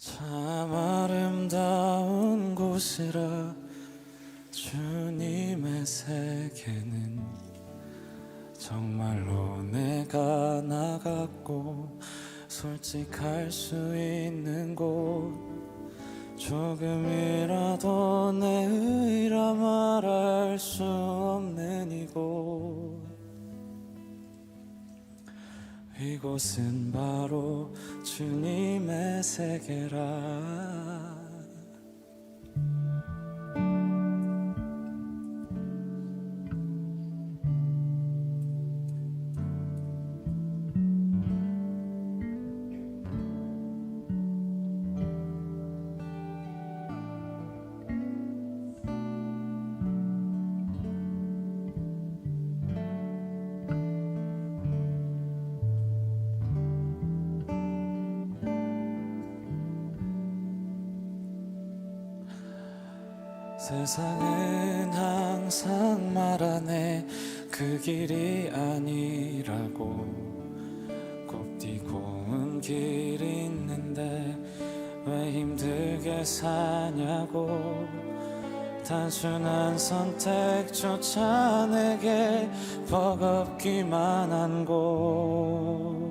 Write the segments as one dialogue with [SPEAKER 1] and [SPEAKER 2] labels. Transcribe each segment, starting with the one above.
[SPEAKER 1] 참 아름다운 곳이라 주님의 세계는 정말로 내가 나갔고 솔직할 수 있는 곳, 조금이라도 내 의라 말할 수 없는 이곳, 이곳은 바로 주님의 세계라. 세상은 항상 말하네 그 길이 아니라고. 곱디고 온 길이 있는데 왜 힘들게 사냐고. 단순한 선택조차 내게 버겁기만 한 곳,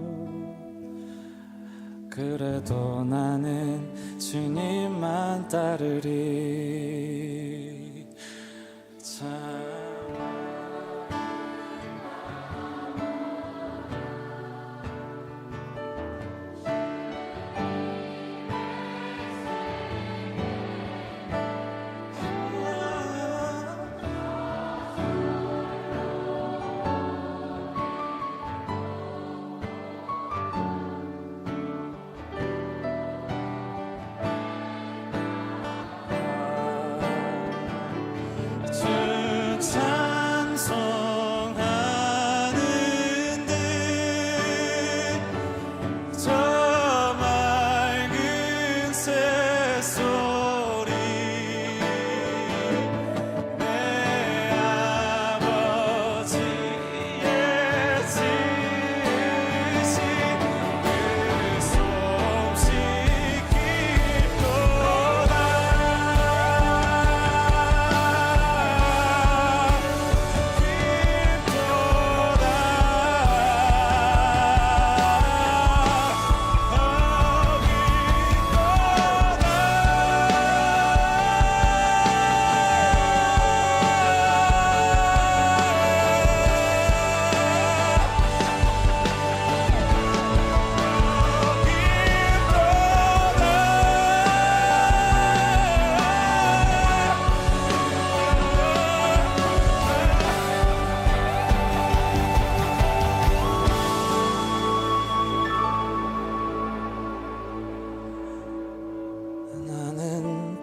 [SPEAKER 1] 그래도 나는 주님만 따르리.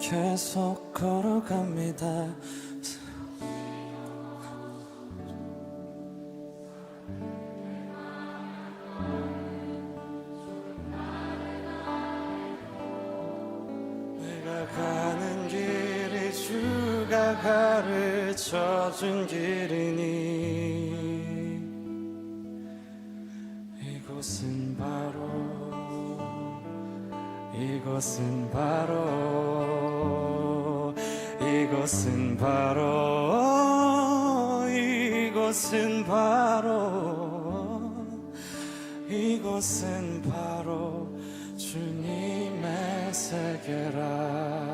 [SPEAKER 1] 계속 걸어갑니다. 내가 가는 길이 주가 가르쳐준 길이니 이곳은 바로 이곳은 바로 이곳은 바로 이곳은 바로 이곳은 바로 주님의 세계라.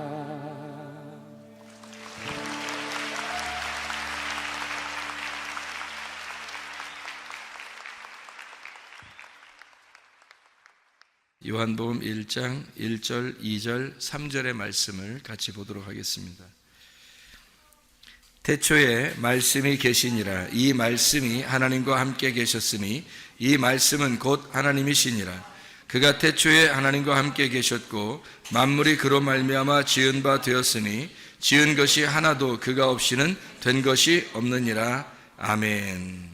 [SPEAKER 2] 요한복음 1장 1절, 2절, 3절의 말씀을 같이 보도록 하겠습니다. 태초에 말씀이 계시니라. 이 말씀이 하나님과 함께 계셨으니 이 말씀은 곧 하나님이시니라. 그가 태초에 하나님과 함께 계셨고 만물이 그로 말미암아 지은 바 되었으니 지은 것이 하나도 그가 없이는 된 것이 없느니라. 아멘.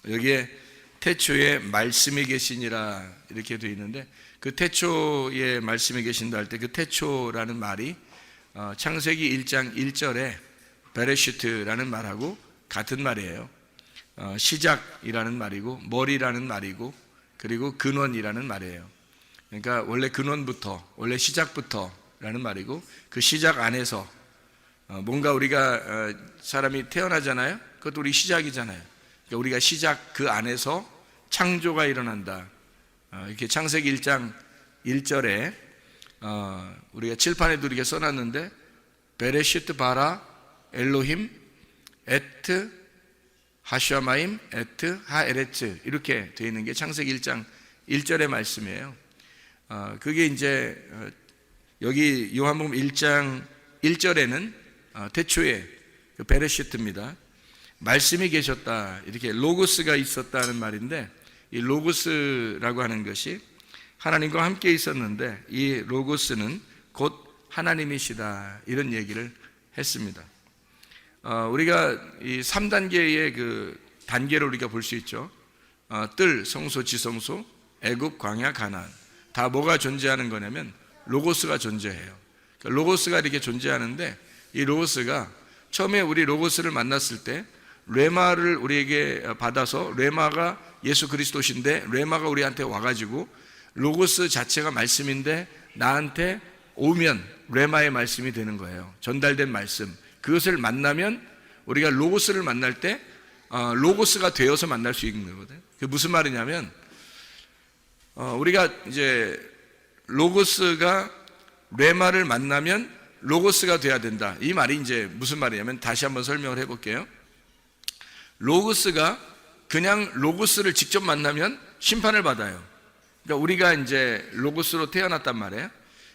[SPEAKER 2] 여기에 태초에 말씀이 계시니라 이렇게 되어 있는데, 그 태초에 말씀이 계신다 할 때 그 태초라는 말이 창세기 1장 1절에 베레시트라는 말하고 같은 말이에요. 시작이라는 말이고 머리라는 말이고 그리고 근원이라는 말이에요. 그러니까 원래 근원부터, 원래 시작부터라는 말이고, 그 시작 안에서 뭔가 우리가 사람이 태어나잖아요. 그것도 우리 시작이잖아요. 그러니까 우리가 시작 그 안에서 창조가 일어난다. 이렇게 창세기 1장 1절에 우리가 칠판에도 이렇게 써놨는데, 베레시트 바라 엘로힘 에트 하샤마임 에트 하에레츠, 이렇게 되어 있는 게 창세기 1장 1절의 말씀이에요. 그게 이제 여기 요한복음 1장 1절에는 태초에 그 베레시트입니다. 말씀이 계셨다, 이렇게 로고스가 있었다는 말인데, 이 로고스라고 하는 것이 하나님과 함께 있었는데, 이 로고스는 곧 하나님이시다, 이런 얘기를 했습니다. 우리가 이 3단계의 그 단계를 우리가 볼 수 있죠. 뜰, 성소, 지성소, 애굽, 광야, 가나안. 다 뭐가 존재하는 거냐면 로고스가 존재해요. 그러니까 로고스가 이렇게 존재하는데, 이 로고스가 처음에 우리 로고스를 만났을 때 레마를 우리에게 받아서, 레마가 예수 그리스도신데 레마가 우리한테 와가지고 로고스 자체가 말씀인데 나한테 오면 레마의 말씀이 되는 거예요. 전달된 말씀. 그것을 만나면 우리가 로고스를 만날 때 로고스가 되어서 만날 수 있는 거거든요. 그게 무슨 말이냐면 우리가 이제 로고스가 레마를 만나면 로고스가 돼야 된다. 이 말이 이제 무슨 말이냐면, 다시 한번 설명을 해볼게요. 로고스가 그냥 로고스를 직접 만나면 심판을 받아요. 그러니까 우리가 이제 로고스로 태어났단 말이에요.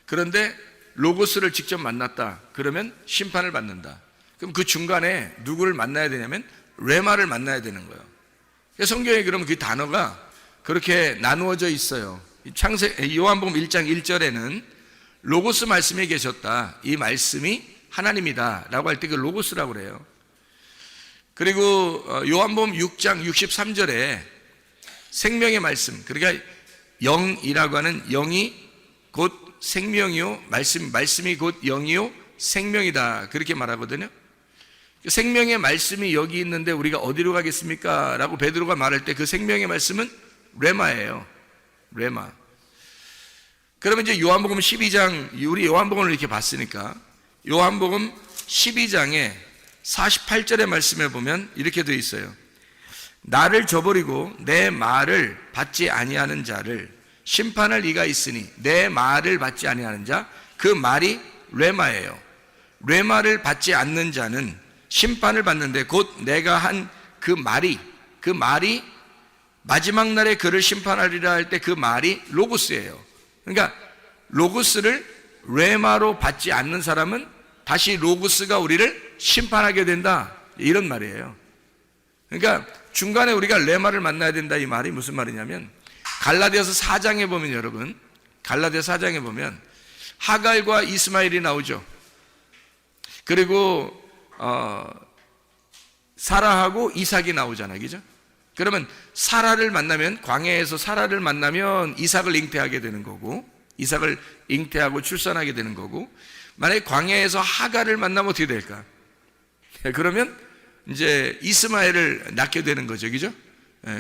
[SPEAKER 2] 그런데 로고스를 직접 만났다 그러면 심판을 받는다. 그럼 그 중간에 누구를 만나야 되냐면 레마를 만나야 되는 거예요. 성경에 그러면 그 단어가 그렇게 나누어져 있어요. 요한복음 1장 1절에는 로고스 말씀이 계셨다, 이 말씀이 하나님이다 라고 할 때 그 로고스라고 그래요. 그리고 요한복음 6장 63절에 생명의 말씀, 그러니까 영이라고 하는 영이 곧 생명이요, 말씀이 곧 영이요 생명이다, 그렇게 말하거든요. 생명의 말씀이 여기 있는데 우리가 어디로 가겠습니까? 라고 베드로가 말할 때 그 생명의 말씀은 레마예요. 레마. 그러면 이제 요한복음 12장, 우리 요한복음을 이렇게 봤으니까 요한복음 12장에 48절의 말씀에 보면 이렇게 되어 있어요. 나를 저버리고 내 말을 받지 아니하는 자를 심판할 이가 있으니, 내 말을 받지 아니하는 자, 그 말이 레마예요. 레마를 받지 않는 자는 심판을 받는데, 곧 내가 한 그 말이 마지막 날에 그를 심판하리라 할 때 그 말이 로고스예요. 그러니까 로고스를 레마로 받지 않는 사람은 다시 로고스가 우리를 심판하게 된다, 이런 말이에요. 그러니까 중간에 우리가 레마를 만나야 된다, 이 말이 무슨 말이냐면, 갈라디아서 4장에 보면, 여러분 갈라디아 4장에 보면 하갈과 이스마엘이 나오죠. 그리고 사라하고 이삭이 나오잖아요, 그죠? 그러면 사라를 만나면, 광야에서 사라를 만나면 이삭을 잉태하게 되는 거고, 이삭을 잉태하고 출산하게 되는 거고, 만약에 광야에서 하갈을 만나면 어떻게 될까? 그러면 이제 이스마엘을 낳게 되는 거죠, 그죠?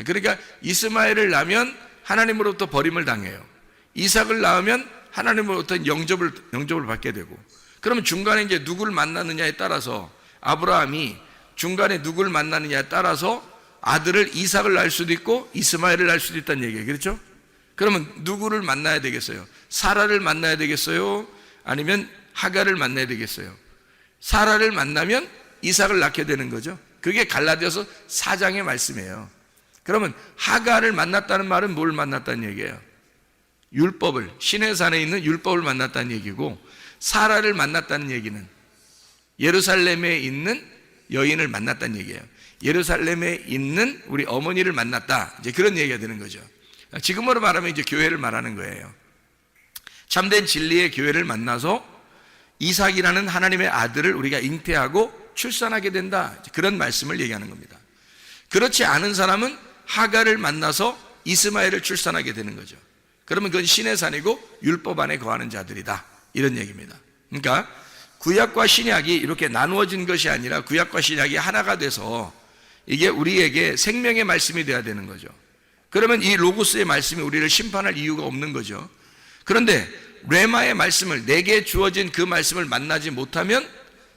[SPEAKER 2] 그러니까 이스마엘을 낳으면 하나님으로부터 버림을 당해요. 이삭을 낳으면 하나님으로부터 영접을 받게 되고, 그러면 중간에 이제 누구를 만나느냐에 따라서, 아브라함이 중간에 누구를 만나느냐에 따라서 아들을 이삭을 낳을 수도 있고 이스마엘을 낳을 수도 있다는 얘기예요. 그렇죠? 그러면 누구를 만나야 되겠어요? 사라를 만나야 되겠어요? 아니면 하갈을 만나야 되겠어요? 사라를 만나면 이삭을 낳게 되는 거죠. 그게 갈라디아서 4장의 말씀이에요. 그러면 하갈을 만났다는 말은 뭘 만났다는 얘기예요? 율법을, 시내산에 있는 율법을 만났다는 얘기고, 사라를 만났다는 얘기는 예루살렘에 있는 여인을 만났다는 얘기예요. 예루살렘에 있는 우리 어머니를 만났다, 이제 그런 얘기가 되는 거죠. 지금으로 말하면 이제 교회를 말하는 거예요. 참된 진리의 교회를 만나서 이삭이라는 하나님의 아들을 우리가 잉태하고 출산하게 된다, 그런 말씀을 얘기하는 겁니다. 그렇지 않은 사람은 하갈을 만나서 이스마엘을 출산하게 되는 거죠. 그러면 그건 신의 산이고 율법 안에 거하는 자들이다, 이런 얘기입니다. 그러니까 구약과 신약이 이렇게 나누어진 것이 아니라 구약과 신약이 하나가 돼서 이게 우리에게 생명의 말씀이 돼야 되는 거죠. 그러면 이 로고스의 말씀이 우리를 심판할 이유가 없는 거죠. 그런데 레마의 말씀을, 내게 주어진 그 말씀을 만나지 못하면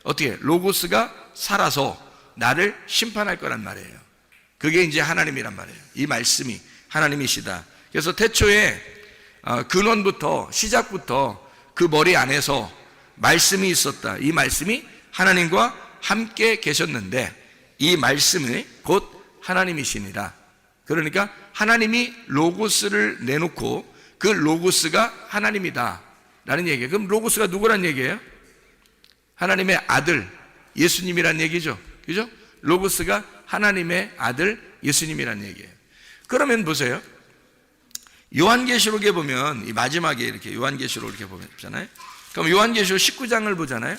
[SPEAKER 2] 어떻게? 로고스가 살아서 나를 심판할 거란 말이에요. 그게 이제 하나님이란 말이에요. 이 말씀이 하나님이시다. 그래서 태초에 근원부터, 시작부터 그 머리 안에서 말씀이 있었다. 이 말씀이 하나님과 함께 계셨는데 이 말씀이 곧 하나님이시니라. 그러니까 하나님이 로고스를 내놓고 그 로고스가 하나님이다 라는 얘기예요. 그럼 로고스가 누구란 얘기예요? 하나님의 아들 예수님이란 얘기죠. 그죠? 로고스가 하나님의 아들 예수님이란 얘기예요. 그러면 보세요. 요한계시록에 보면 이 마지막에 이렇게 요한계시록 이렇게 보잖아요. 그럼 요한계시록 19장을 보잖아요.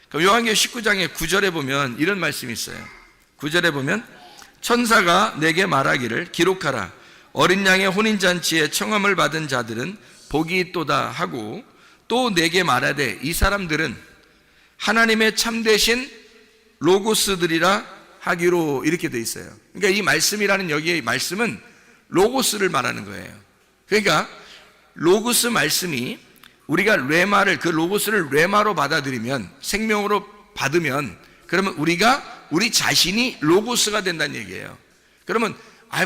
[SPEAKER 2] 그럼 요한계시록 19장의 9절에 보면 이런 말씀이 있어요. 9절에 보면 천사가 내게 말하기를 기록하라. 어린 양의 혼인잔치에 청함을 받은 자들은 복이 있도다 하고 또 내게 말하되 이 사람들은 하나님의 참되신 로고스들이라 하기로 이렇게 돼 있어요. 그러니까 이 말씀이라는 여기의 말씀은 로고스를 말하는 거예요. 그러니까 로고스 말씀이 우리가 레마를, 그 로고스를 레마로 받아들이면, 생명으로 받으면, 그러면 우리 자신이 로고스가 된다는 얘기예요. 그러면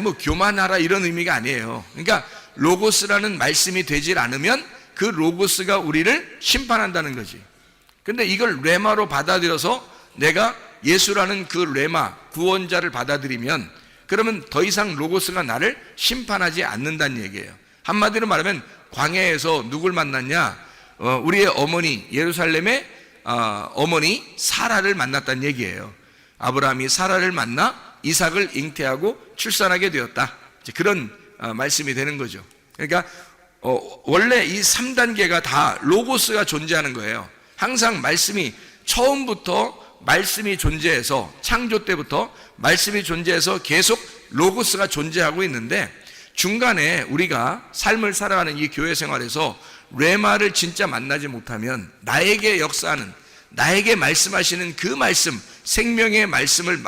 [SPEAKER 2] 뭐 교만하라 이런 의미가 아니에요. 그러니까 로고스라는 말씀이 되질 않으면 그 로고스가 우리를 심판한다는 거지. 근데 이걸 레마로 받아들여서 내가 예수라는 그 레마, 구원자를 받아들이면 그러면 더 이상 로고스가 나를 심판하지 않는다는 얘기예요. 한마디로 말하면 광야에서 누굴 만났냐? 우리의 어머니, 예루살렘의 어머니 사라를 만났다는 얘기예요. 아브라함이 사라를 만나 이삭을 잉태하고 출산하게 되었다. 그런 말씀이 되는 거죠. 그러니까 원래 이 3단계가 다 로고스가 존재하는 거예요. 항상 말씀이 처음부터 말씀이 존재해서, 창조 때부터 말씀이 존재해서 계속 로고스가 존재하고 있는데 중간에 우리가 삶을 살아가는 이 교회 생활에서 레마를 진짜 만나지 못하면, 나에게 역사하는, 나에게 말씀하시는 그 말씀, 생명의 말씀을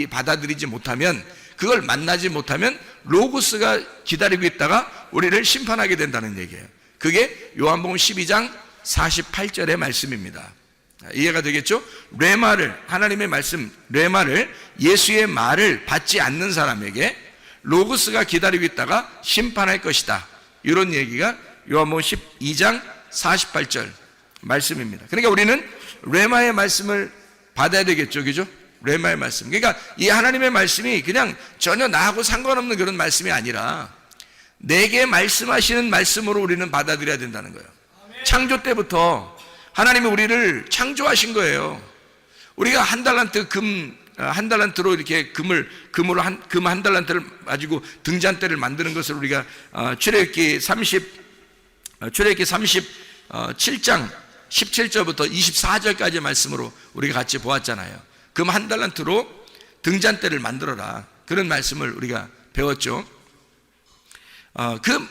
[SPEAKER 2] 받아들이지 못하면, 그걸 만나지 못하면 로고스가 기다리고 있다가 우리를 심판하게 된다는 얘기예요. 그게 요한복음 12장 48절의 말씀입니다. 이해가 되겠죠? 레마를, 하나님의 말씀, 레마를, 예수의 말을 받지 않는 사람에게 로고스가 기다리고 있다가 심판할 것이다. 이런 얘기가 요한복음 12장 48절 말씀입니다. 그러니까 우리는 레마의 말씀을 받아야 되겠죠. 그죠? 레마의 말씀. 그러니까 이 하나님의 말씀이 그냥 전혀 나하고 상관없는 그런 말씀이 아니라 내게 말씀하시는 말씀으로 우리는 받아들여야 된다는 거예요. 창조 때부터 하나님이 우리를 창조하신 거예요. 우리가 한 달란트로 이렇게 금 한 달란트를 가지고 등잔대를 만드는 것을 우리가 출애굽기 37장 17절부터 24절까지의 말씀으로 우리가 같이 보았잖아요. 금 한 달란트로 등잔대를 만들어라. 그런 말씀을 우리가 배웠죠.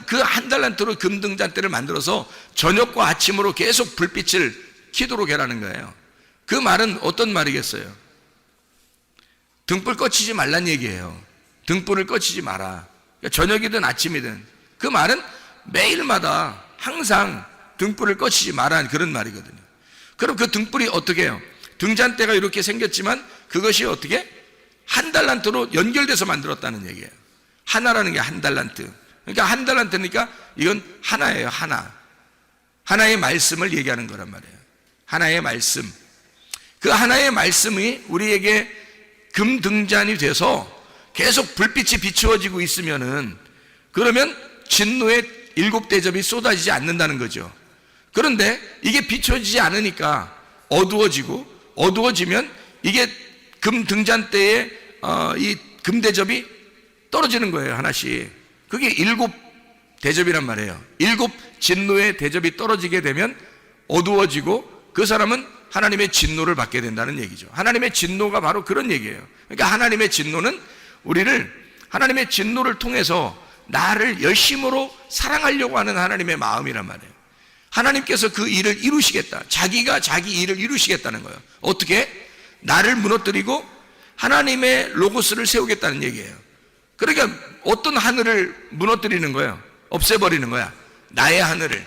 [SPEAKER 2] 그 한 달란트로 금 등잔대를 만들어서 저녁과 아침으로 계속 불빛을 켜도록 해라는 거예요. 그 말은 어떤 말이겠어요? 등불 꺼치지 말란 얘기예요. 등불을 꺼치지 마라. 그러니까 저녁이든 아침이든 그 말은 매일마다 항상 등불을 꺼치지 마라는 그런 말이거든요. 그럼 그 등불이 어떻게 해요? 등잔대가 이렇게 생겼지만 그것이 어떻게? 한 달란트로 연결돼서 만들었다는 얘기예요. 하나라는 게 한 달란트. 그러니까 한 달란트니까 이건 하나예요. 하나의 말씀을 얘기하는 거란 말이에요. 하나의 말씀. 그 하나의 말씀이 우리에게 금등잔이 돼서 계속 불빛이 비추어지고 있으면은, 그러면 진노의 7대접이 쏟아지지 않는다는 거죠. 그런데 이게 비춰지지 않으니까 어두워지면 이게 금등잔대에 이 금대접이 떨어지는 거예요. 하나씩. 그게 7대접이란 말이에요. 7 진노의 대접이 떨어지게 되면 어두워지고 그 사람은 하나님의 진노를 받게 된다는 얘기죠. 하나님의 진노가 바로 그런 얘기예요. 그러니까 하나님의 진노는 하나님의 진노를 통해서 나를 열심으로 사랑하려고 하는 하나님의 마음이란 말이에요. 하나님께서 그 일을 이루시겠다. 자기가 자기 일을 이루시겠다는 거예요. 어떻게? 나를 무너뜨리고 하나님의 로고스를 세우겠다는 얘기예요. 그러니까 어떤 하늘을 무너뜨리는 거예요? 없애버리는 거야. 나의 하늘을,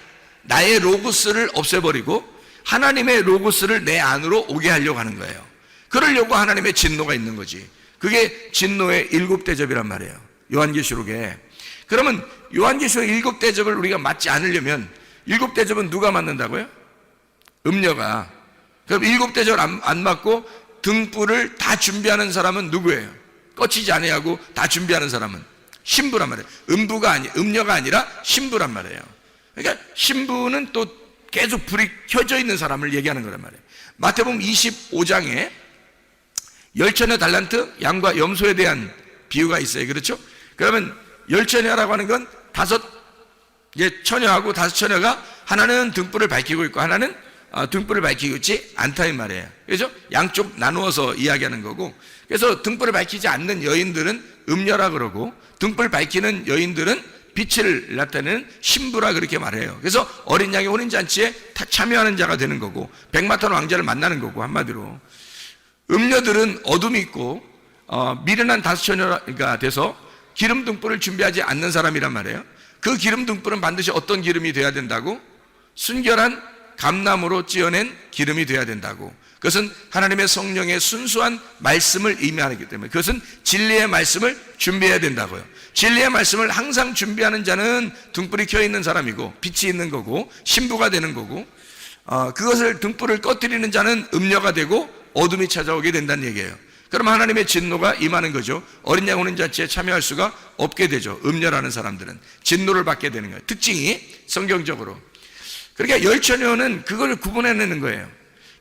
[SPEAKER 2] 나의 로고스를 없애버리고 하나님의 로고스를 내 안으로 오게 하려고 하는 거예요. 그러려고 하나님의 진노가 있는 거지. 그게 진노의 7대접이란 말이에요, 요한계시록에. 그러면 요한계시록 7대접을 우리가 맞지 않으려면 7대접은 누가 맞는다고요? 음녀가. 그럼 7대접을 안 맞고 등불을 다 준비하는 사람은 누구예요? 꺼치지 아니하고 다 준비하는 사람은 신부란 말이에요. 음녀가 아니라 신부란 말이에요. 그러니까 신부는 또 계속 불이 켜져 있는 사람을 얘기하는 거란 말이에요. 마태복음 25장에 열처녀 달란트, 양과 염소에 대한 비유가 있어요. 그렇죠? 그러면 열처녀라고 하는 건 5처녀하고 5처녀가 하나는 등불을 밝히고 있고 하나는 등불을 밝히고 있지 않다 이 말이에요. 그렇죠? 양쪽 나누어서 이야기하는 거고, 그래서 등불을 밝히지 않는 여인들은 음녀라 그러고 등불 밝히는 여인들은 빛을 나타내는 신부라 그렇게 말해요. 그래서 어린 양의 혼인잔치에 참여하는 자가 되는 거고 백마탄 왕자를 만나는 거고, 한마디로 음녀들은 어둠이 있고 미련한 5처녀가 돼서 기름 등불을 준비하지 않는 사람이란 말이에요. 그 기름 등불은 반드시 어떤 기름이 돼야 된다고? 순결한 감나무로 찌어낸 기름이 돼야 된다고. 그것은 하나님의 성령의 순수한 말씀을 의미하기 때문에 그것은 진리의 말씀을 준비해야 된다고요. 진리의 말씀을 항상 준비하는 자는 등불이 켜 있는 사람이고 빛이 있는 거고 신부가 되는 거고, 그것을 등불을 꺼뜨리는 자는 음녀가 되고 어둠이 찾아오게 된다는 얘기예요. 그럼 하나님의 진노가 임하는 거죠. 어린 양 혼인잔치에 참여할 수가 없게 되죠. 음녀라는 사람들은 진노를 받게 되는 거예요. 특징이 성경적으로. 그러니까 열처녀는 그걸 구분해내는 거예요.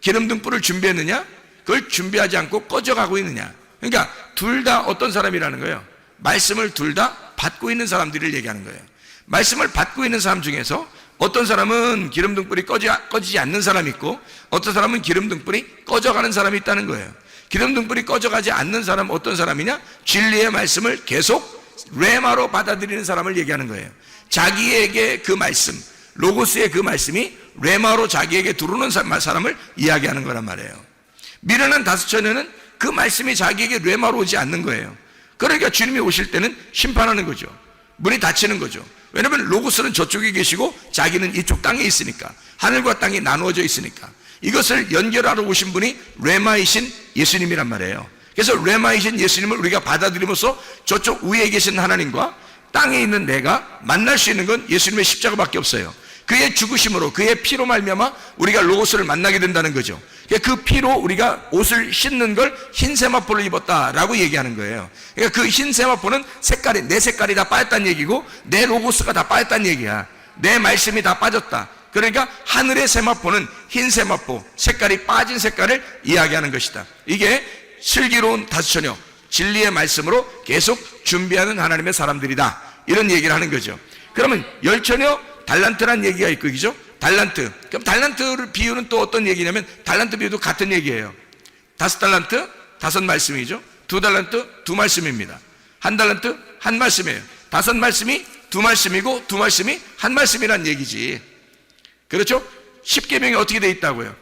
[SPEAKER 2] 기름 등불을 준비했느냐, 그걸 준비하지 않고 꺼져가고 있느냐. 그러니까 둘 다 어떤 사람이라는 거예요. 말씀을 둘 다 받고 있는 사람들을 얘기하는 거예요. 말씀을 받고 있는 사람 중에서 어떤 사람은 기름 등불이 꺼지지 않는 사람이 있고 어떤 사람은 기름 등불이 꺼져가는 사람이 있다는 거예요. 기름 등불이 꺼져가지 않는 사람은 어떤 사람이냐? 진리의 말씀을 계속 레마로 받아들이는 사람을 얘기하는 거예요. 자기에게 그 말씀, 로고스의 그 말씀이 레마로 자기에게 들어오는 사람을 이야기하는 거란 말이에요. 미련한 5처녀는 그 말씀이 자기에게 레마로 오지 않는 거예요. 그러니까 주님이 오실 때는 심판하는 거죠. 문이 닫히는 거죠. 왜냐하면 로고스는 저쪽에 계시고 자기는 이쪽 땅에 있으니까, 하늘과 땅이 나누어져 있으니까. 이것을 연결하러 오신 분이 레마이신 예수님이란 말이에요. 그래서 레마이신 예수님을 우리가 받아들이면서 저쪽 위에 계신 하나님과 땅에 있는 내가 만날 수 있는 건 예수님의 십자가밖에 없어요. 그의 죽으심으로, 그의 피로 말미암아 우리가 로고스를 만나게 된다는 거죠. 그 피로 우리가 옷을 씻는 걸 흰 세마포를 입었다라고 얘기하는 거예요. 그러니까 그 흰 세마포는 색깔이, 내 색깔이 다 빠졌다는 얘기고 내 로고스가 다 빠졌다는 얘기야. 내 말씀이 다 빠졌다. 그러니까 하늘의 세마포는 흰 세마포, 색깔이 빠진 색깔을 이야기하는 것이다. 이게 슬기로운 5처녀, 진리의 말씀으로 계속 준비하는 하나님의 사람들이다, 이런 얘기를 하는 거죠. 그러면 열처녀 달란트란 얘기가 있고, 그죠? 달란트. 그럼 달란트를 비유는 또 어떤 얘기냐면 달란트 비유도 같은 얘기예요. 5달란트 5말씀이죠. 2달란트 2말씀입니다. 1달란트 1말씀이에요. 5말씀이 2말씀이고 2말씀이 1말씀이란 얘기지. 그렇죠? 10계명이 어떻게 돼 있다고요?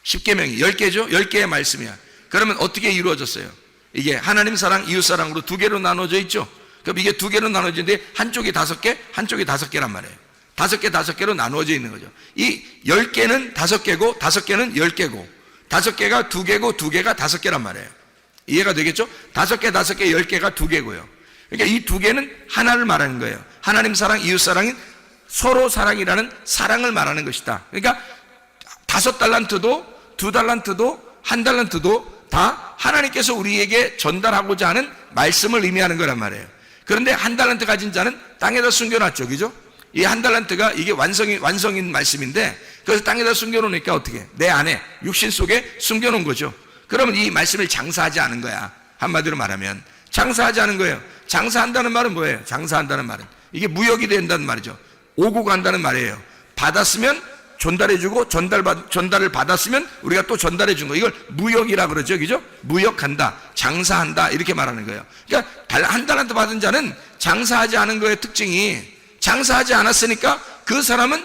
[SPEAKER 2] 10계명이 10개죠? 10개의 말씀이야. 그러면 어떻게 이루어졌어요? 이게 하나님 사랑, 이웃 사랑으로 2개로 나눠져 있죠? 그럼 이게 2개로 나눠지는데 한쪽이 5개, 한쪽이 5개란 말이에요. 5개, 5개로 나누어져 있는 거죠. 이 10개는 5개고 5개는 10개고 5개가 2개고 2개가 5개란 말이에요. 이해가 되겠죠? 5개, 5개, 10개가 2개고요. 그러니까 이 2개는 하나를 말하는 거예요. 하나님 사랑, 이웃 사랑인 서로 사랑이라는 사랑을 말하는 것이다. 그러니까 5달란트도 2달란트도 1달란트도 다 하나님께서 우리에게 전달하고자 하는 말씀을 의미하는 거란 말이에요. 그런데 1달란트 가진 자는 땅에다 숨겨놨죠. 그죠? 이 1달란트가 이게 완성인 말씀인데, 그래서 땅에다 숨겨놓으니까 어떻게? 내 안에, 육신 속에 숨겨놓은 거죠. 그러면 이 말씀을 장사하지 않은 거야. 한마디로 말하면. 장사하지 않은 거예요. 장사한다는 말은 뭐예요? 장사한다는 말은. 이게 무역이 된다는 말이죠. 오고 간다는 말이에요. 받았으면 전달해주고, 전달을 받았으면 우리가 또 전달해준 거. 이걸 무역이라 그러죠. 그죠? 무역한다, 장사한다, 이렇게 말하는 거예요. 그러니까 1달란트 받은 자는 장사하지 않은 거의 특징이, 장사하지 않았으니까 그 사람은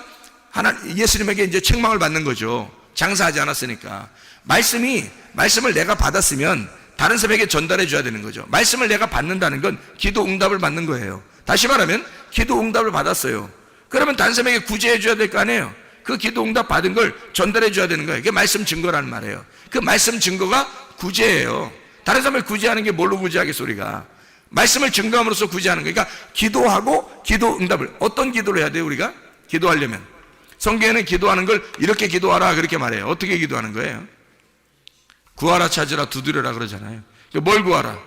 [SPEAKER 2] 예수님에게 이제 책망을 받는 거죠. 장사하지 않았으니까. 말씀을 내가 받았으면 다른 사람에게 전달해 줘야 되는 거죠. 말씀을 내가 받는다는 건 기도 응답을 받는 거예요. 다시 말하면 기도 응답을 받았어요. 그러면 다른 사람에게 구제해 줘야 될 거 아니에요. 그 기도 응답 받은 걸 전달해 줘야 되는 거예요. 그게 말씀 증거라는 말이에요. 그 말씀 증거가 구제예요. 다른 사람을 구제하는 게 뭘로 구제하겠어 우리가? 말씀을 증거함으로써 구제하는 거예요. 그러니까 기도하고 기도 응답을, 어떤 기도를 해야 돼요 우리가? 기도하려면 성경에는 기도하는 걸 이렇게 기도하라 그렇게 말해요. 어떻게 기도하는 거예요? 구하라, 찾으라, 두드려라 그러잖아요. 뭘 구하라?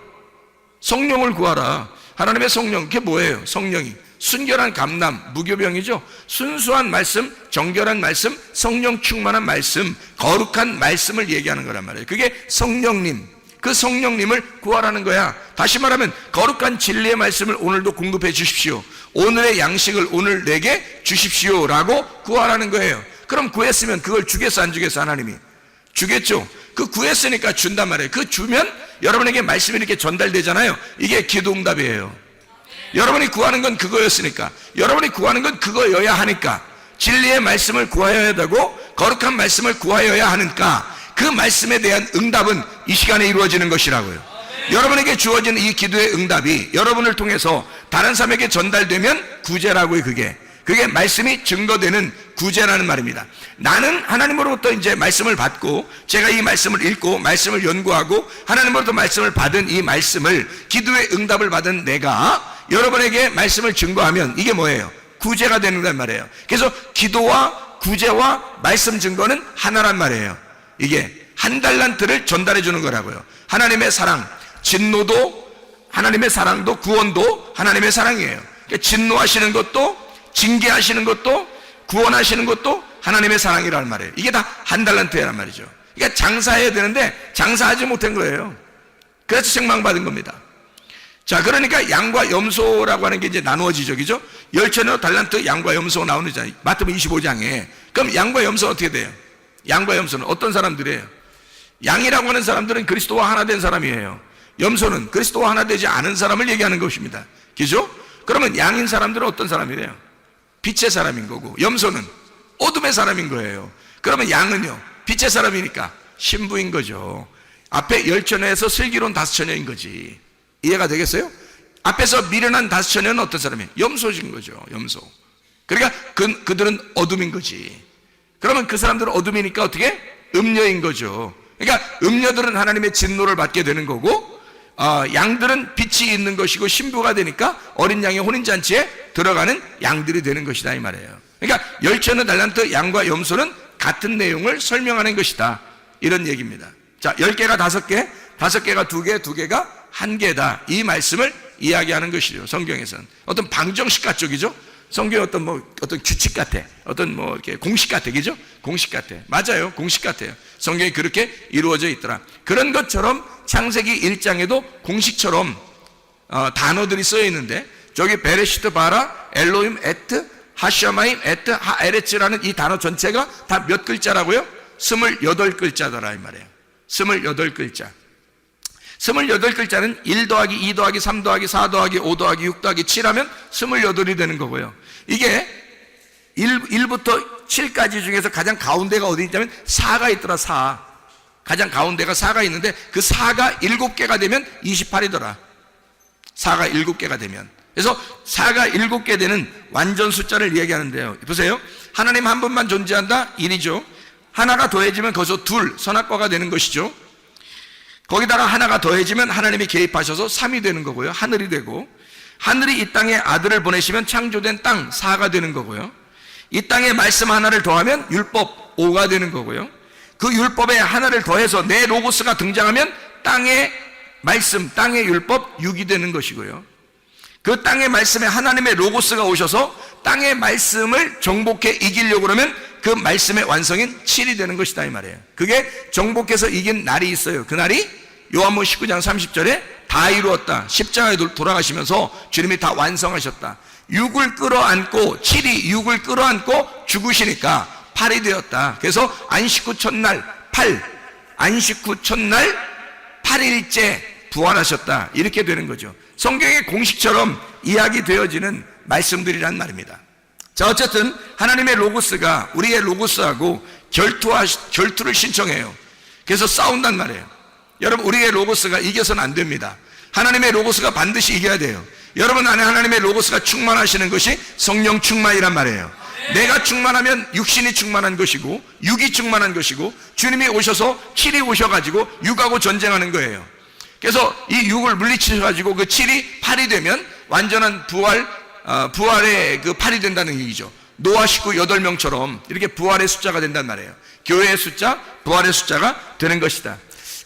[SPEAKER 2] 성령을 구하라. 하나님의 성령, 그게 뭐예요? 성령이 순결한 감람, 무교병이죠. 순수한 말씀, 정결한 말씀, 성령 충만한 말씀, 거룩한 말씀을 얘기하는 거란 말이에요. 그게 성령님, 그 성령님을 구하라는 거야. 다시 말하면 거룩한 진리의 말씀을 오늘도 공급해 주십시오. 오늘의 양식을 오늘 내게 주십시오 라고 구하라는 거예요. 그럼 구했으면 그걸 주겠어 안 주겠어? 하나님이 주겠죠. 그 구했으니까 준단 말이에요. 그 주면 여러분에게 말씀이 이렇게 전달되잖아요. 이게 기도 응답이에요. 여러분이 구하는 건 그거였으니까, 여러분이 구하는 건 그거여야 하니까, 진리의 말씀을 구하여야 되고 거룩한 말씀을 구하여야 하니까 그 말씀에 대한 응답은 이 시간에 이루어지는 것이라고요. 여러분에게 주어진 이 기도의 응답이 여러분을 통해서 다른 사람에게 전달되면 구제라고요. 그게 말씀이 증거되는 구제라는 말입니다. 나는 하나님으로부터 이제 말씀을 받고 제가 이 말씀을 읽고 말씀을 연구하고 하나님으로부터 말씀을 받은 이 말씀을, 기도의 응답을 받은 내가 여러분에게 말씀을 증거하면 이게 뭐예요? 구제가 되는 말이에요. 그래서 기도와 구제와 말씀 증거는 하나란 말이에요. 이게 한 달란트를 전달해 주는 거라고요. 하나님의 사랑, 진노도 하나님의 사랑도 구원도 하나님의 사랑이에요. 그러니까 진노하시는 것도 징계하시는 것도 구원하시는 것도 하나님의 사랑이라는 말이에요. 이게 다 한 달란트란 말이죠. 그러니까 장사해야 되는데 장사하지 못한 거예요. 그래서 책망받은 겁니다. 자, 그러니까 양과 염소라고 하는 게 이제 나누어지죠. 그죠? 열천여 달란트 양과 염소 나오잖아요. 마태복음 25장에. 그럼 양과 염소는 어떻게 돼요? 양과 염소는 어떤 사람들이에요? 양이라고 하는 사람들은 그리스도와 하나 된 사람이에요. 염소는 그리스도와 하나 되지 않은 사람을 얘기하는 것입니다. 그죠? 그러면 양인 사람들은 어떤 사람이래요? 빛의 사람인 거고, 염소는 어둠의 사람인 거예요. 그러면 양은요, 빛의 사람이니까 신부인 거죠. 앞에 열천여에서 슬기로운 다섯처녀인 거지. 이해가 되겠어요? 앞에서 미련한 다섯처녀는 어떤 사람이에요? 염소인 거죠. 염소. 그러니까 그들은 어둠인 거지. 그러면 그 사람들은 어둠이니까 어떻게? 음녀인 거죠. 그러니까 음녀들은 하나님의 진노를 받게 되는 거고, 양들은 빛이 있는 것이고 신부가 되니까 어린 양의 혼인잔치에 들어가는 양들이 되는 것이다 이 말이에요. 그러니까 열천여 달란트 양과 염소는 같은 내용을 설명하는 것이다, 이런 얘기입니다. 자, 10개가 5개, 5개가 2개, 2개가 1개다, 이 말씀을 이야기하는 것이죠. 성경에서는 어떤 방정식 같죠, 성경의 어떤 규칙 같아, 이렇게 공식 같아, 그죠? 공식 같아. 맞아요, 공식 같아요. 성경이 그렇게 이루어져 있더라. 그런 것처럼 창세기 1장에도 공식처럼 단어들이 쓰여 있는데, 저기 베레시트 바라 엘로임 에트 하샤마임 에트 하에레츠라는 이 단어 전체가 다 몇 글자라고요? 28글자더라 이 말이에요. 28글자. 28글자는 1 더하기 2 더하기 3 더하기 4 더하기 5 더하기 6 더하기 7 하면 28이 되는 거고요. 이게 1부터 7까지 중에서 가장 가운데가 어디 있냐면 4가 있더라. 4. 가장 가운데가 4가 있는데 그 4가 7개가 되면 28이더라. 4가 7개가 되면. 그래서 4가 7개 되는 완전 숫자를 이야기하는데요. 보세요. 하나님 한 분만 존재한다? 1이죠. 하나가 더해지면 거기서 둘, 선악과가 되는 것이죠. 거기다가 하나가 더해지면 하나님이 개입하셔서 3이 되는 거고요. 하늘이 되고, 하늘이 이 땅에 아들을 보내시면 창조된 땅 4가 되는 거고요. 이 땅에 말씀 하나를 더하면 율법 5가 되는 거고요. 그 율법에 하나를 더해서 내 로고스가 등장하면 땅의 말씀, 땅의 율법 6이 되는 것이고요. 그 땅의 말씀에 하나님의 로고스가 오셔서 땅의 말씀을 정복해 이기려고 그러면 그 말씀의 완성인 7이 되는 것이다 이 말이에요. 그게 정복해서 이긴 날이 있어요. 그 날이 요한복음 19장 30절에 다 이루었다. 십자가에 돌아가시면서 주님이 다 완성하셨다. 6을 끌어안고 7이 6을 끌어안고 죽으시니까 8이 되었다. 그래서 안식 후 첫날 8, 안식 후 첫날 8일째 부활하셨다, 이렇게 되는 거죠. 성경의 공식처럼 이야기되어지는 말씀들이란 말입니다. 자, 어쨌든 하나님의 로고스가 우리의 로고스하고 결투를 신청해요. 그래서 싸운단 말이에요. 여러분, 우리의 로고스가 이겨서는 안 됩니다. 하나님의 로고스가 반드시 이겨야 돼요. 여러분 안에 하나님의 로고스가 충만하시는 것이 성령 충만이란 말이에요. 내가 충만하면 육신이 충만한 것이고 육이 충만한 것이고, 주님이 오셔서 7이 오셔가지고 육하고 전쟁하는 거예요. 그래서 이 육을 물리치셔가지고 그 7이 8이 되면 완전한 부활의 그 8이 된다는 얘기죠. 노아 식구 8명처럼 이렇게 부활의 숫자가 된단 말이에요. 교회의 숫자, 부활의 숫자가 되는 것이다.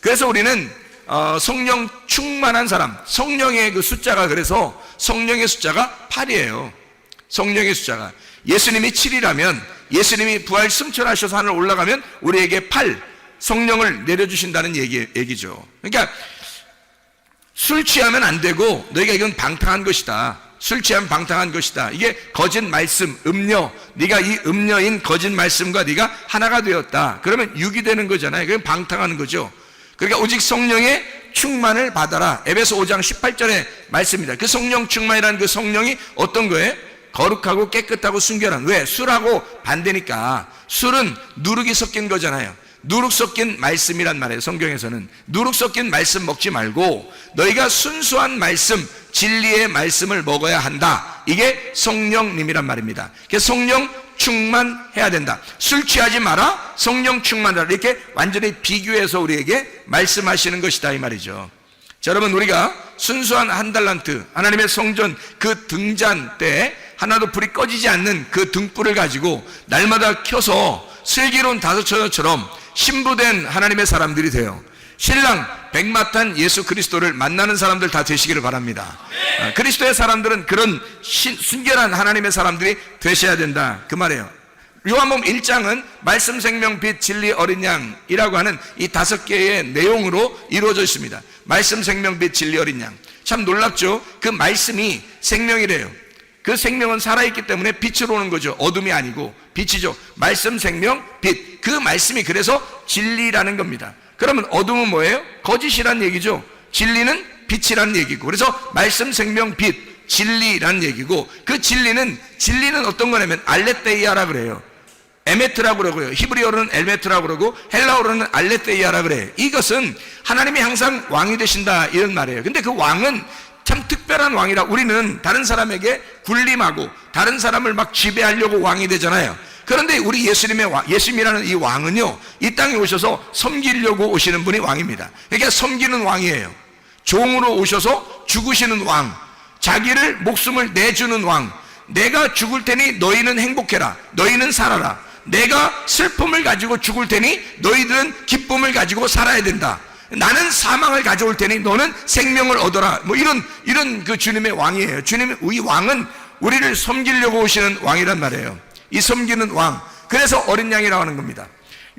[SPEAKER 2] 그래서 우리는 성령 충만한 사람, 성령의 그 숫자가, 그래서 성령의 숫자가 8이에요. 성령의 숫자가. 예수님이 7이라면, 예수님이 부활 승천하셔서 하늘 올라가면 우리에게 8, 성령을 내려주신다는 얘기죠. 그러니까 술 취하면 안 되고, 너희가 이건 방탕한 것이다. 술 취하면 방탕한 것이다. 이게 거짓 말씀, 음료. 네가 이 음료인 거짓 말씀과 네가 하나가 되었다. 그러면 육이 되는 거잖아요. 그건 방탕하는 거죠. 그러니까 오직 성령의 충만을 받아라. 에베소 5장 18절의 말씀입니다. 그 성령 충만이라는 그 성령이 어떤 거예요? 거룩하고 깨끗하고 순결한. 왜? 술하고 반대니까. 술은 누룩이 섞인 거잖아요. 누룩 섞인 말씀이란 말이에요. 성경에서는 누룩 섞인 말씀 먹지 말고 너희가 순수한 말씀, 진리의 말씀을 먹어야 한다. 이게 성령님이란 말입니다. 그래서 성령 충만해야 된다. 술 취하지 마라, 성령 충만하라. 이렇게 완전히 비교해서 우리에게 말씀하시는 것이다 이 말이죠. 자, 여러분, 우리가 순수한 한 달란트, 하나님의 성전 그 등잔 때 하나도 불이 꺼지지 않는 그 등불을 가지고 날마다 켜서 슬기로운 다섯처녀처럼 신부된 하나님의 사람들이 돼요. 신랑 백마탄 예수 그리스도를 만나는 사람들 다 되시기를 바랍니다. 그리스도의 사람들은 그런 순결한 하나님의 사람들이 되셔야 된다 그 말이에요. 요한복음 1장은 말씀, 생명, 빛, 진리, 어린 양이라고 하는 이 5개의 내용으로 이루어져 있습니다. 말씀, 생명, 빛, 진리, 어린 양. 참 놀랍죠? 그 말씀이 생명이래요. 그 생명은 살아있기 때문에 빛으로 오는 거죠. 어둠이 아니고 빛이죠. 말씀, 생명, 빛. 그 말씀이 그래서 진리라는 겁니다. 그러면 어둠은 뭐예요? 거짓이란 얘기죠. 진리는 빛이란 얘기고, 그래서 말씀, 생명, 빛, 진리란 얘기고, 그 진리는 어떤 거냐면 알레테이아라 그래요. 에메트라고 그러고요. 히브리어로는 엘메트라고 그러고 헬라어로는 알레테이아라 그래요. 이것은 하나님이 항상 왕이 되신다 이런 말이에요. 근데 그 왕은 참 특별한 왕이라, 우리는 다른 사람에게 군림하고 다른 사람을 막 지배하려고 왕이 되잖아요. 그런데 우리 예수님이라는 이 왕은요, 이 땅에 오셔서 섬기려고 오시는 분이 왕입니다. 그러니까 섬기는 왕이에요. 종으로 오셔서 죽으시는 왕, 자기를 목숨을 내주는 왕. 내가 죽을 테니 너희는 행복해라, 너희는 살아라. 내가 슬픔을 가지고 죽을 테니 너희들은 기쁨을 가지고 살아야 된다. 나는 사망을 가져올 테니 너는 생명을 얻어라. 뭐 이런 그 주님의 왕이에요. 이 왕은 우리를 섬기려고 오시는 왕이란 말이에요. 이 섬기는 왕. 그래서 어린 양이라고 하는 겁니다.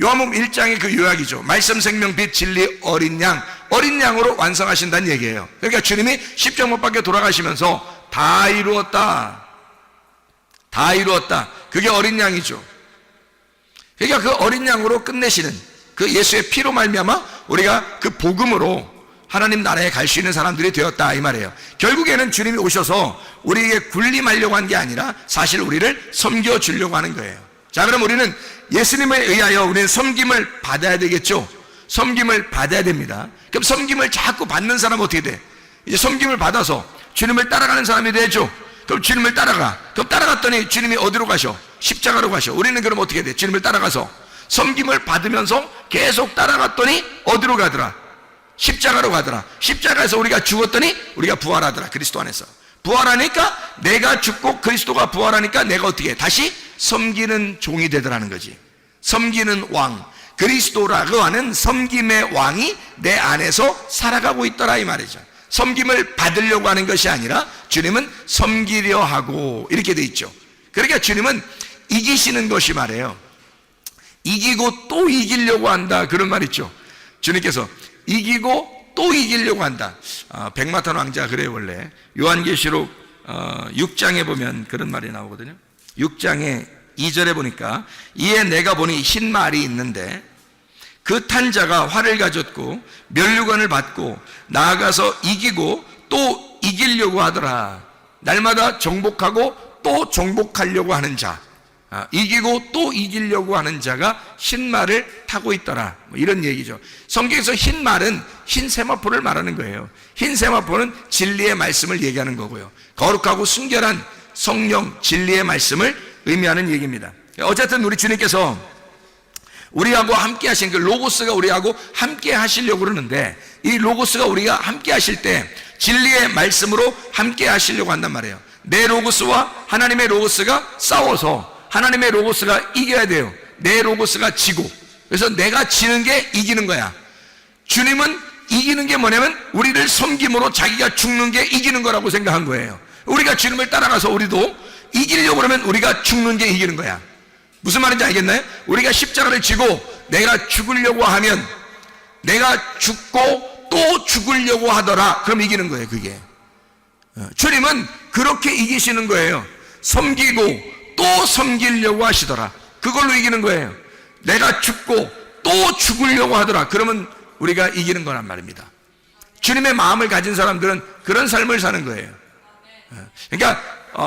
[SPEAKER 2] 요한복음 1장의 그 요약이죠. 말씀, 생명, 빛, 진리, 어린 양. 어린 양으로 완성하신다는 얘기예요. 그러니까 주님이 십자가 못 박혀 돌아가시면서 다 이루었다. 다 이루었다. 그게 어린 양이죠. 그러니까 그 어린 양으로 끝내시는 그 예수의 피로 말미암아 우리가 그 복음으로 하나님 나라에 갈 수 있는 사람들이 되었다 이 말이에요. 결국에는 주님이 오셔서 우리에게 군림하려고 한 게 아니라 사실 우리를 섬겨주려고 하는 거예요. 자, 그럼 우리는 예수님에 의하여 우리는 섬김을 받아야 되겠죠. 섬김을 받아야 됩니다. 그럼 섬김을 자꾸 받는 사람은 어떻게 돼? 이제 섬김을 받아서 주님을 따라가는 사람이 되죠. 그럼 주님을 따라가. 그럼 따라갔더니 주님이 어디로 가셔? 십자가로 가셔. 우리는 그럼 어떻게 돼? 주님을 따라가서 섬김을 받으면서 계속 따라갔더니 어디로 가더라? 십자가로 가더라. 십자가에서 우리가 죽었더니 우리가 부활하더라. 그리스도 안에서 부활하니까, 내가 죽고 그리스도가 부활하니까 내가 어떻게 해? 다시 섬기는 종이 되더라는 거지. 섬기는 왕, 그리스도라고 하는 섬김의 왕이 내 안에서 살아가고 있더라 이 말이죠. 섬김을 받으려고 하는 것이 아니라 주님은 섬기려 하고 이렇게 돼 있죠. 그러니까 주님은 이기시는 것이 말이에요. 이기고 또 이기려고 한다 그런 말 있죠. 주님께서 이기고 또 이기려고 한다. 백마탄 왕자 그래요. 원래 요한계시록 6장에 보면 그런 말이 나오거든요. 6장에 2절에 보니까, 이에 내가 보니 흰 말이 있는데 그 탄 자가 활을 가졌고 면류관을 받고 나아가서 이기고 또 이기려고 하더라. 날마다 정복하고 또 정복하려고 하는 자. 이기고 또 이기려고 하는 자가 흰 말을 타고 있더라. 뭐 이런 얘기죠. 성경에서 흰 말은 흰 세마포를 말하는 거예요. 흰 세마포는 진리의 말씀을 얘기하는 거고요. 거룩하고 순결한 성령 진리의 말씀을 의미하는 얘기입니다. 어쨌든 우리 주님께서 우리하고 함께 하신 그 로고스가 우리하고 함께 하시려고 그러는데, 이 로고스가 우리가 함께 하실 때 진리의 말씀으로 함께 하시려고 한단 말이에요. 내 로고스와 하나님의 로고스가 싸워서 하나님의 로고스가 이겨야 돼요. 내 로고스가 지고, 그래서 내가 지는 게 이기는 거야. 주님은 이기는 게 뭐냐면 우리를 섬김으로 자기가 죽는 게 이기는 거라고 생각한 거예요. 우리가 주님을 따라가서 우리도 이기려고 그러면 우리가 죽는 게 이기는 거야. 무슨 말인지 알겠나요? 우리가 십자가를 지고 내가 죽으려고 하면, 내가 죽고 또 죽으려고 하더라, 그럼 이기는 거예요. 그게 주님은 그렇게 이기시는 거예요. 섬기고 또 섬기려고 하시더라, 그걸로 이기는 거예요. 내가 죽고 또 죽으려고 하더라, 그러면 우리가 이기는 거란 말입니다. 주님의 마음을 가진 사람들은 그런 삶을 사는 거예요. 그러니까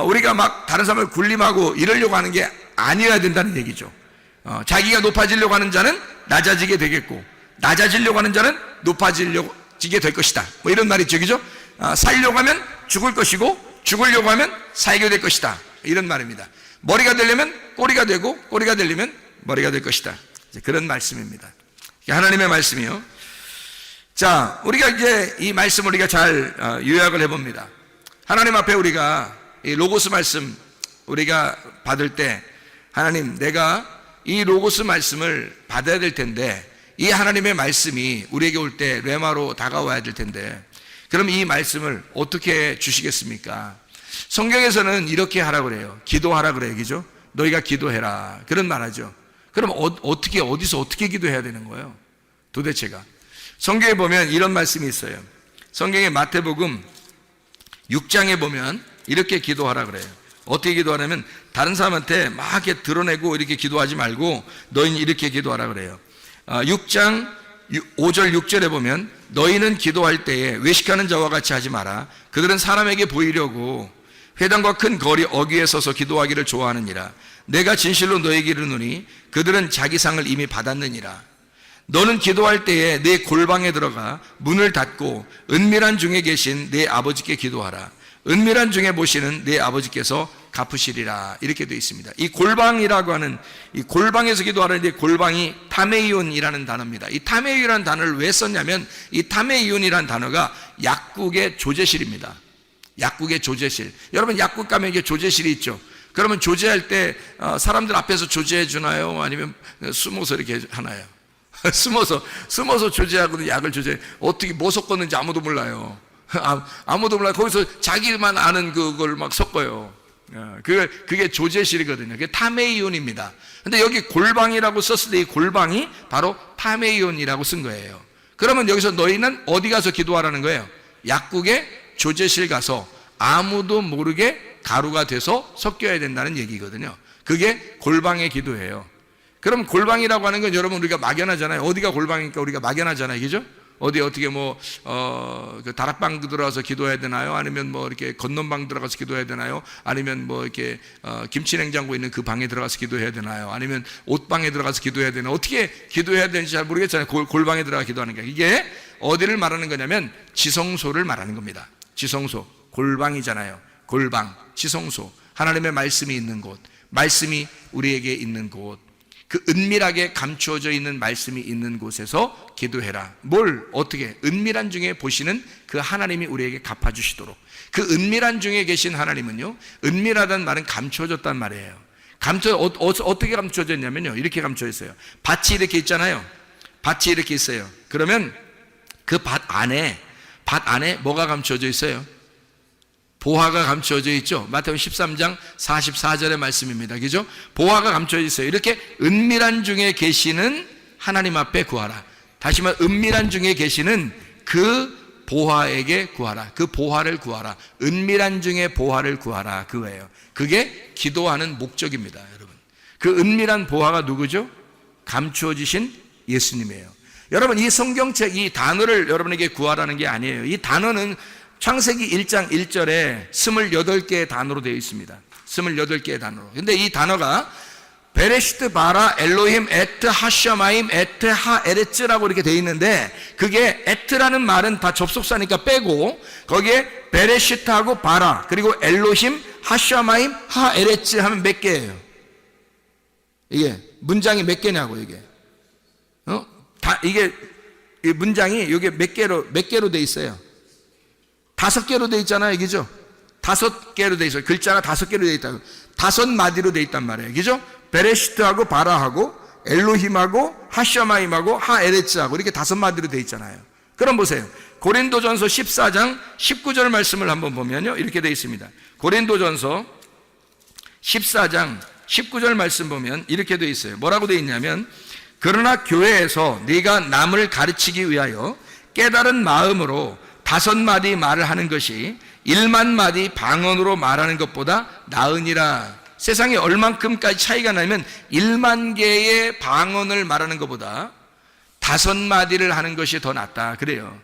[SPEAKER 2] 우리가 막 다른 사람을 군림하고 이러려고 하는 게 아니어야 된다는 얘기죠. 자기가 높아지려고 하는 자는 낮아지게 되겠고, 낮아지려고 하는 자는 높아지게 될 것이다, 뭐 이런 말이 있죠. 그죠? 살려고 하면 죽을 것이고 죽으려고 하면 살게 될 것이다, 이런 말입니다. 머리가 되려면 꼬리가 되고 꼬리가 되려면 머리가 될 것이다, 그런 말씀입니다. 하나님의 말씀이요. 자, 우리가 이제 이 말씀을 우리가 잘 요약을 해봅니다. 하나님 앞에 우리가 이 로고스 말씀 우리가 받을 때, 하나님, 내가 이 로고스 말씀을 받아야 될 텐데, 이 하나님의 말씀이 우리에게 올 때 레마로 다가와야 될 텐데, 그럼 이 말씀을 어떻게 주시겠습니까? 성경에서는 이렇게 하라 그래요. 기도하라 그래요. 그죠? 너희가 기도해라, 그런 말 하죠. 그럼 어디서 어떻게 기도해야 되는 거예요? 도대체가. 성경에 보면 이런 말씀이 있어요. 성경의 마태복음 6장에 보면 이렇게 기도하라 그래요. 어떻게 기도하냐면, 다른 사람한테 막 이렇게 드러내고 이렇게 기도하지 말고 너희는 이렇게 기도하라 그래요. 6장 5절 6절에 보면, 너희는 기도할 때에 외식하는 자와 같이 하지 마라. 그들은 사람에게 보이려고 회당과 큰 거리 어귀에 서서 기도하기를 좋아하느니라. 내가 진실로 너희에게 이르노니 그들은 자기 상을 이미 받았느니라. 너는 기도할 때에 내 골방에 들어가 문을 닫고 은밀한 중에 계신 내 아버지께 기도하라. 은밀한 중에 보시는 내 아버지께서 갚으시리라, 이렇게 되어 있습니다. 이 골방이라고 하는, 이 골방에서 기도하는데, 골방이 타메이온이라는 단어입니다. 이 타메이온이라는 단어를 왜 썼냐면, 이 타메이온이라는 단어가 약국의 조제실입니다. 약국의 조제실. 여러분, 약국 가면 이게 조제실이 있죠. 그러면 조제할 때 사람들 앞에서 조제해 주나요? 아니면 숨어서 이렇게 하나요? 숨어서 조제하거든. 약을 조제. 어떻게 뭐 섞었는지 아무도 몰라요. 아무도 몰라요. 거기서 자기만 아는 그걸 막 섞어요. 그게 조제실이거든요. 그게 타메이온입니다. 근데 여기 골방이라고 썼을 때 이 골방이 바로 타메이온이라고 쓴 거예요. 그러면 여기서 너희는 어디 가서 기도하라는 거예요? 약국의 조제실 가서 아무도 모르게 가루가 돼서 섞여야 된다는 얘기거든요. 그게 골방의 기도예요. 그럼 골방이라고 하는 건 여러분 우리가 막연하잖아요. 어디가 골방이니까 우리가 막연하잖아요. 그죠? 어떻게 그 다락방 들어가서 기도해야 되나요? 아니면 뭐 이렇게 건넌방 들어가서 기도해야 되나요? 아니면 뭐 이렇게 김치냉장고 있는 그 방에 들어가서 기도해야 되나요? 아니면 옷방에 들어가서 기도해야 되나요? 어떻게 기도해야 되는지 잘 모르겠잖아요. 골방에 들어가 기도하는 게. 이게 어디를 말하는 거냐면 지성소를 말하는 겁니다. 지성소, 골방이잖아요. 골방, 지성소, 하나님의 말씀이 있는 곳, 말씀이 우리에게 있는 곳, 그 은밀하게 감추어져 있는 말씀이 있는 곳에서 기도해라. 뭘 어떻게? 은밀한 중에 보시는 그 하나님이 우리에게 갚아주시도록. 그 은밀한 중에 계신 하나님은요, 은밀하다는 말은 감추어졌단 말이에요. 어떻게 감추어졌냐면요, 이렇게 감추어졌어요. 밭이 이렇게 있잖아요. 밭이 이렇게 있어요. 그러면 그 밭 안에 뭐가 감추어져 있어요? 보화가 감추어져 있죠. 마태복음 13장 44절의 말씀입니다. 그죠? 보화가 감추어져 있어요. 이렇게 은밀한 중에 계시는 하나님 앞에 구하라. 다시 말해, 은밀한 중에 계시는 그 보화에게 구하라. 그 보화를 구하라. 은밀한 중에 보화를 구하라. 그거예요. 그게 기도하는 목적입니다, 여러분. 그 은밀한 보화가 누구죠? 감추어지신 예수님이에요. 여러분, 이 성경책, 이 단어를 여러분에게 구하라는 게 아니에요. 이 단어는 창세기 1장 1절에 28개의 단어로 되어 있습니다. 28개의 단어로. 근데 이 단어가 베레시트 바라 엘로힘 에트 하샤마임 에트 하에레츠라고 이렇게 돼 있는데, 그게 에트라는 말은 다 접속사니까 빼고 거기에 베레시트하고 바라 그리고 엘로힘 하샤마임 하에레츠 하면 몇 개예요? 이게 문장이 몇 개냐고. 이게 이게 이 문장이 이게 몇 개로 돼 있어요? 5개로 돼 있잖아요, 그죠? 5개로 돼 있어요. 글자가 5개로 돼 있다고. 5마디로 돼 있단 말이에요, 그죠? 베레시트하고 바라하고 엘로힘하고 하샤마임하고 하에레츠하고 이렇게 5마디로 돼 있잖아요. 그럼 보세요. 고린도전서 14장 19절 말씀을 한번 보면요, 이렇게 돼 있습니다. 고린도전서 14장 19절 말씀 보면 이렇게 돼 있어요. 뭐라고 돼 있냐면, 그러나 교회에서 네가 남을 가르치기 위하여 깨달은 마음으로 5마디 말을 하는 것이 1만 마디 방언으로 말하는 것보다 나으니라. 세상에 얼만큼까지 차이가 나면 1만 개의 방언을 말하는 것보다 5마디를 하는 것이 더 낫다 그래요.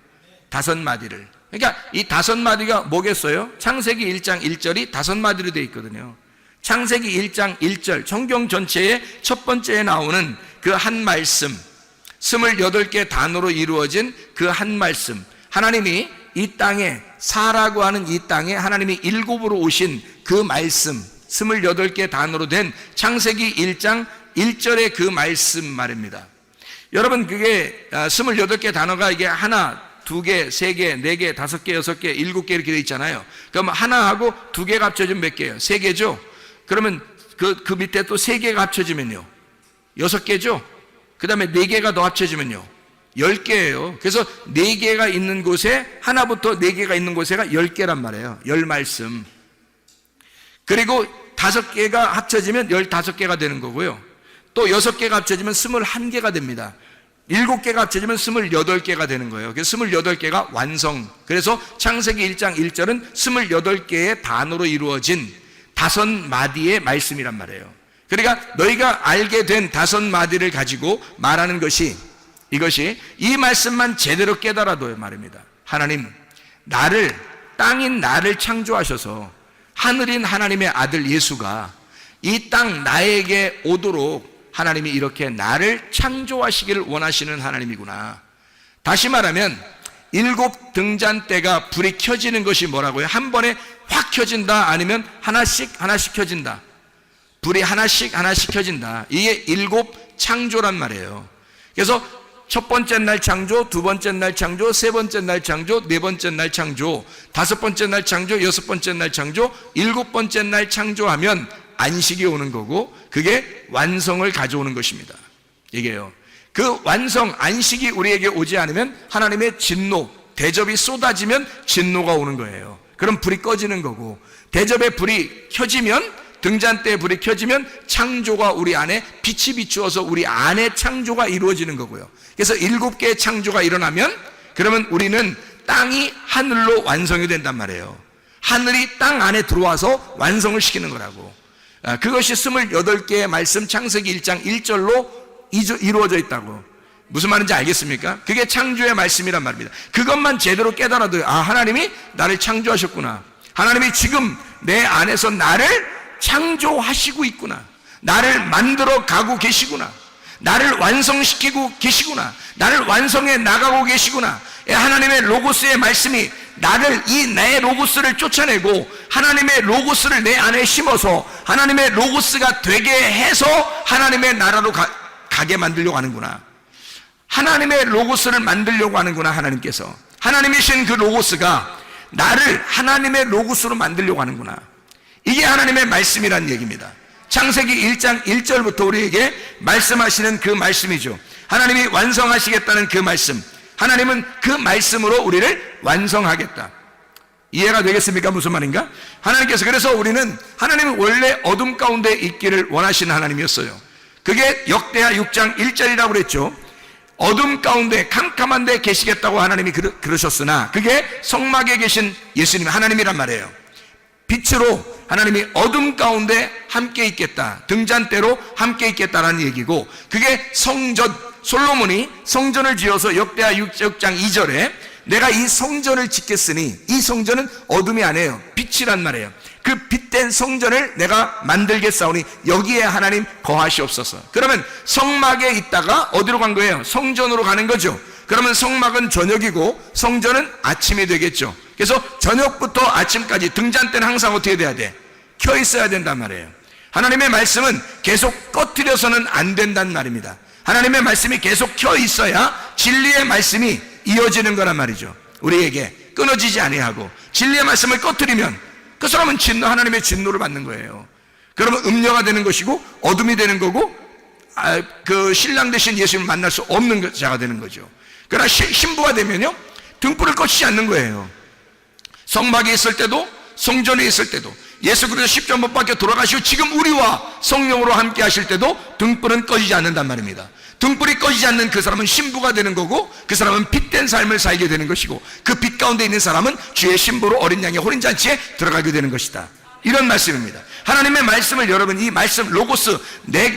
[SPEAKER 2] 5마디를. 그러니까 이 5마디가 뭐겠어요? 창세기 1장 1절이 5마디로 되어 있거든요. 창세기 1장 1절 성경 전체의 첫 번째에 나오는 그 한 말씀, 28개 단어로 이루어진 그 한 말씀, 하나님이 이 땅에, 사라고 하는 이 땅에 하나님이 7으로 오신 그 말씀, 28개 단어로 된 창세기 1장 1절의 그 말씀 말입니다. 여러분, 그게 28개 단어가 이게 하나, 2개, 3개, 4개, 5개, 6개, 7개 이렇게 되어 있잖아요. 그럼 하나하고 2개가 합쳐지면 몇 개예요? 3개죠? 그러면 그 밑에 또 3개가 합쳐지면요, 6개죠? 그 다음에 4개가 더 합쳐지면요, 10개예요. 그래서 4개가 있는 곳에, 하나부터 4개가 있는 곳에가 10개란 말이에요. 10말씀. 그리고 5개가 합쳐지면 15개가 되는 거고요. 또 6개가 합쳐지면 21개가 됩니다. 7개가 합쳐지면 28개가 되는 거예요. 그래서 28개가 완성. 그래서 창세기 1장 1절은 28개의 단어로 이루어진 5마디의 말씀이란 말이에요. 그러니까 너희가 알게 된 5마디를 가지고 말하는 것이, 이것이 이 말씀만 제대로 깨달아둬요 말입니다. 하나님, 나를, 땅인 나를 창조하셔서 하늘인 하나님의 아들 예수가 이 땅 나에게 오도록 하나님이 이렇게 나를 창조하시기를 원하시는 하나님이구나. 다시 말하면 7 등잔대가 불이 켜지는 것이 뭐라고요? 한 번에 확 켜진다, 아니면 하나씩 켜진다. 불이 하나씩 켜진다. 이게 7 창조란 말이에요. 그래서 첫 번째 날 창조, 두 번째 날 창조, 세 번째 날 창조, 네 번째 날 창조, 5번째 날 창조, 6번째 날 창조, 7번째 날 창조하면 안식이 오는 거고, 그게 완성을 가져오는 것입니다. 이게요. 그 완성, 안식이 우리에게 오지 않으면 하나님의 진노, 대접이 쏟아지면 진노가 오는 거예요. 그럼 불이 꺼지는 거고, 대접의 불이 켜지면, 등잔대의 불이 켜지면 창조가 우리 안에 빛이 비추어서 우리 안에 창조가 이루어지는 거고요. 그래서 7개의 창조가 일어나면, 그러면 우리는 땅이 하늘로 완성이 된단 말이에요. 하늘이 땅 안에 들어와서 완성을 시키는 거라고. 그것이 28개의 말씀, 창세기 1장 1절로 이루어져 있다고. 무슨 말인지 알겠습니까? 그게 창조의 말씀이란 말입니다. 그것만 제대로 깨달아도, 아, 하나님이 나를 창조하셨구나. 하나님이 지금 내 안에서 나를 창조하시고 있구나. 나를 만들어 가고 계시구나. 나를 완성시키고 계시구나. 나를 완성해 나가고 계시구나. 하나님의 로고스의 말씀이 나를, 이 내 로고스를 쫓아내고 하나님의 로고스를 내 안에 심어서 하나님의 로고스가 되게 해서 하나님의 나라로 가게 만들려고 하는구나. 하나님의 로고스를 만들려고 하는구나. 하나님께서, 하나님이신 그 로고스가 나를 하나님의 로고스로 만들려고 하는구나. 이게 하나님의 말씀이란 얘기입니다. 창세기 1장 1절부터 우리에게 말씀하시는 그 말씀이죠. 하나님이 완성하시겠다는 그 말씀, 하나님은 그 말씀으로 우리를 완성하겠다. 이해가 되겠습니까? 무슨 말인가? 하나님께서, 그래서 우리는, 하나님은 원래 어둠 가운데 있기를 원하시는 하나님이었어요. 그게 역대하 6장 1절이라고 그랬죠. 어둠 가운데 캄캄한 데 계시겠다고 하나님이 그러셨으나 그게 성막에 계신 예수님, 하나님이란 말이에요. 빛으로 하나님이 어둠 가운데 함께 있겠다, 등잔대로 함께 있겠다라는 얘기고, 그게 성전, 솔로몬이 성전을 지어서 역대하 6장 2절에 내가 이 성전을 짓겠으니, 이 성전은 어둠이 아니에요, 빛이란 말이에요. 그 빛된 성전을 내가 만들겠사오니 여기에 하나님 거하시옵소서. 그러면 성막에 있다가 어디로 간 거예요? 성전으로 가는 거죠. 그러면 성막은 저녁이고 성전은 아침이 되겠죠. 그래서 저녁부터 아침까지 등잔 때는 항상 어떻게 돼야 돼? 켜 있어야 된단 말이에요. 하나님의 말씀은 계속 꺼뜨려서는 안 된단 말입니다. 하나님의 말씀이 계속 켜 있어야 진리의 말씀이 이어지는 거란 말이죠. 우리에게 끊어지지 아니하고, 진리의 말씀을 꺼뜨리면 그 사람은 하나님의 진노를 받는 거예요. 그러면 음녀가 되는 것이고 어둠이 되는 거고, 그 신랑 되신 예수님을 만날 수 없는 자가 되는 거죠. 그러나 신부가 되면요, 등불을 꺼지지 않는 거예요. 성막에 있을 때도 성전에 있을 때도 예수 그리스도 십자가 못 박혀 돌아가시고 지금 우리와 성령으로 함께 하실 때도 등불은 꺼지지 않는단 말입니다. 등불이 꺼지지 않는 그 사람은 신부가 되는 거고, 그 사람은 빛된 삶을 살게 되는 것이고, 그 빛 가운데 있는 사람은 주의 신부로 어린 양의 혼인잔치에 들어가게 되는 것이다. 이런 말씀입니다. 하나님의 말씀을, 여러분, 이 말씀 로고스,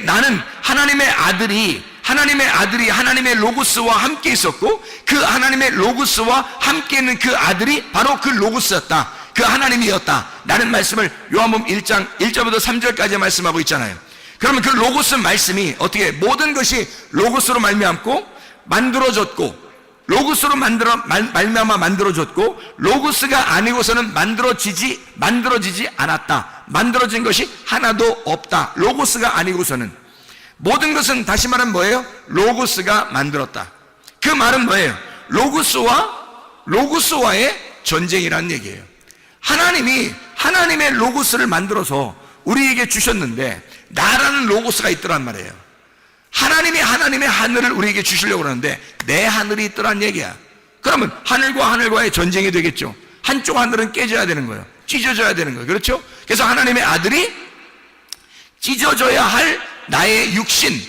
[SPEAKER 2] 나는 하나님의 아들이 하나님의 로고스와 함께 있었고, 그 하나님의 로고스와 함께 있는 그 아들이 바로 그 로고스였다, 그 하나님이었다 라는 말씀을 요한복음 1장 1절부터 3절까지 말씀하고 있잖아요. 그러면 그 로고스 말씀이 어떻게, 모든 것이 로고스로 말미암고 만들어졌고, 로고스로 말미암아 만들어졌고, 로고스가 아니고서는 만들어지지 않았다. 만들어진 것이 하나도 없다. 로고스가 아니고서는. 모든 것은 다시 말하면 뭐예요? 로고스가 만들었다. 그 말은 뭐예요? 로고스와의 전쟁이라는 얘기예요. 하나님이 하나님의 로고스를 만들어서 우리에게 주셨는데, 나라는 로고스가 있더란 말이에요. 하나님이 하나님의 하늘을 우리에게 주시려고 그러는데 내 하늘이 있더란 얘기야. 그러면 하늘과 하늘과의 전쟁이 되겠죠. 한쪽 하늘은 깨져야 되는 거예요. 찢어져야 되는 거예요. 그렇죠? 그래서 하나님의 아들이 찢어져야 할 나의 육신,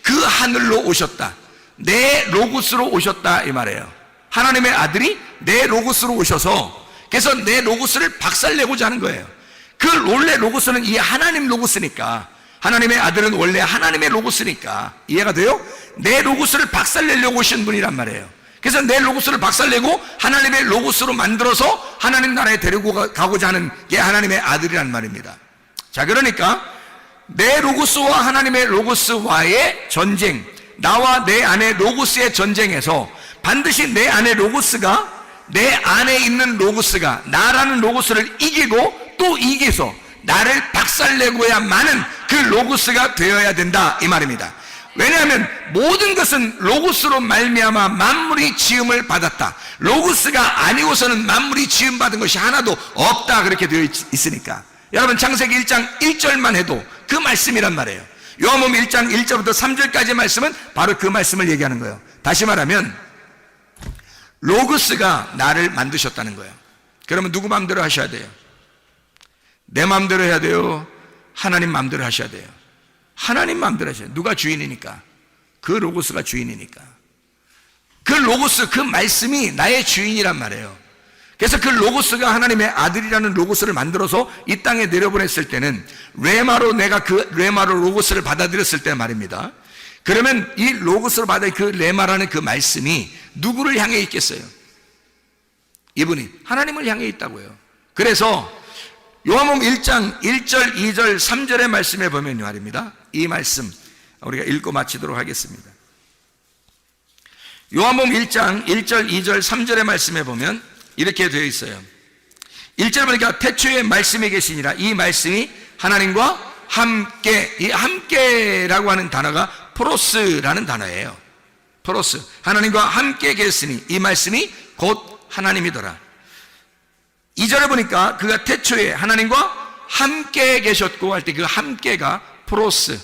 [SPEAKER 2] 그 하늘로 오셨다. 내 로고스로 오셨다, 이 말이에요. 하나님의 아들이 내 로고스로 오셔서, 그래서 내 로고스를 박살내고자 하는 거예요. 그 원래 로고스는 이 하나님 로고스니까, 하나님의 아들은 원래 하나님의 로고스니까, 이해가 돼요? 내 로고스를 박살내려고 오신 분이란 말이에요. 그래서 내 로고스를 박살내고 하나님의 로고스로 만들어서 하나님 나라에 데리고 가고자 하는 게 하나님의 아들이란 말입니다. 자, 그러니까 내 로고스와 하나님의 로고스와의 전쟁, 나와 내 안에 로고스의 전쟁에서 반드시 내 안에 로고스가, 내 안에 있는 로고스가 나라는 로고스를 이기고 또 이겨서 나를 박살내고야만은 그 로고스가 되어야 된다, 이 말입니다. 왜냐하면 모든 것은 로고스로 말미암아 만물이 지음을 받았다. 로고스가 아니고서는 만물이 지음 받은 것이 하나도 없다, 그렇게 되어 있으니까. 여러분, 창세기 1장 1절만 해도 그 말씀이란 말이에요. 요한복음 1장 1절부터 3절까지의 말씀은 바로 그 말씀을 얘기하는 거예요. 다시 말하면 로고스가 나를 만드셨다는 거예요. 그러면 누구 마음대로 하셔야 돼요? 내 마음대로 해야 돼요? 하나님 마음대로 하셔야 돼요? 하나님 마음대로 하셔야 돼요. 누가 주인이니까? 그 로고스가 주인이니까. 그 로고스, 그 말씀이 나의 주인이란 말이에요. 그래서 그 로고스가 하나님의 아들이라는 로고스를 만들어서 이 땅에 내려보냈을 때는 레마로, 내가 그 레마로 로고스를 받아들였을 때 말입니다. 그러면 이 로고스를 받아 그 레마라는 그 말씀이 누구를 향해 있겠어요? 이분이 하나님을 향해 있다고요. 그래서 요한복음 1장 1절, 2절, 3절의 말씀에 보면 말입니다. 이 말씀 우리가 읽고 마치도록 하겠습니다. 요한복음 1장 1절, 2절, 3절의 말씀에 보면 이렇게 되어 있어요. 1절 보니까 태초에 말씀이 계시니라. 이 말씀이 하나님과 함께, 이 함께라고 하는 단어가 프로스라는 단어예요. 프로스, 하나님과 함께 계시니 이 말씀이 곧 하나님이더라. 2절에 보니까 그가 태초에 하나님과 함께 계셨고 할 때 그 함께가 프로스,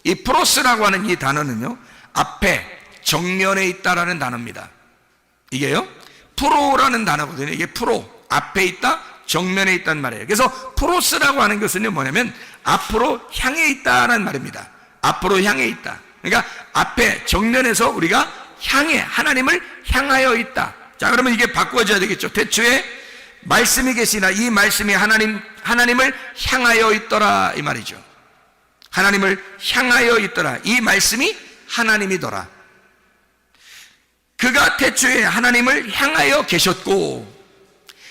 [SPEAKER 2] 이 프로스라고 하는 이 단어는요, 앞에 정면에 있다라는 단어입니다. 이게요, 프로라는 단어거든요. 이게 프로, 앞에 있다, 정면에 있다는 말이에요. 그래서 프로스라고 하는 것은요, 뭐냐면 앞으로 향해 있다라는 말입니다. 앞으로 향해 있다. 그러니까 앞에 정면에서 우리가 향해, 하나님을 향하여 있다. 자, 그러면 이게 바꿔져야 되겠죠. 태초에 말씀이 계시나 이 말씀이 하나님을 향하여 있더라, 이 말이죠. 하나님을 향하여 있더라. 이 말씀이 하나님이더라. 그가 태초에 하나님을 향하여 계셨고